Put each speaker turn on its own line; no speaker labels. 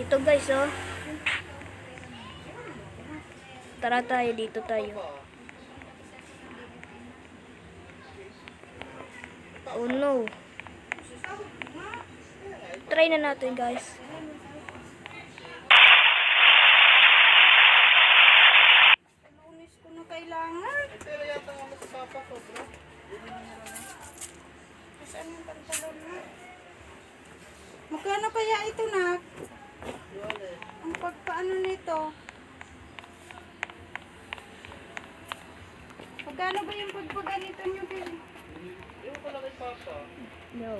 Ito guys, oh. Tara tayo, dito tayo. Oh no. Try na natin guys.
Lunis ko na kailangan.
Pero yata nga sa papa ko, bro.
Saan yung pantalon na? Magkano kaya ito, nak? Ang pagpaano nito? Magkano ba yung pagpaganito nyo, Bill?
Yung pala kay papa.
No.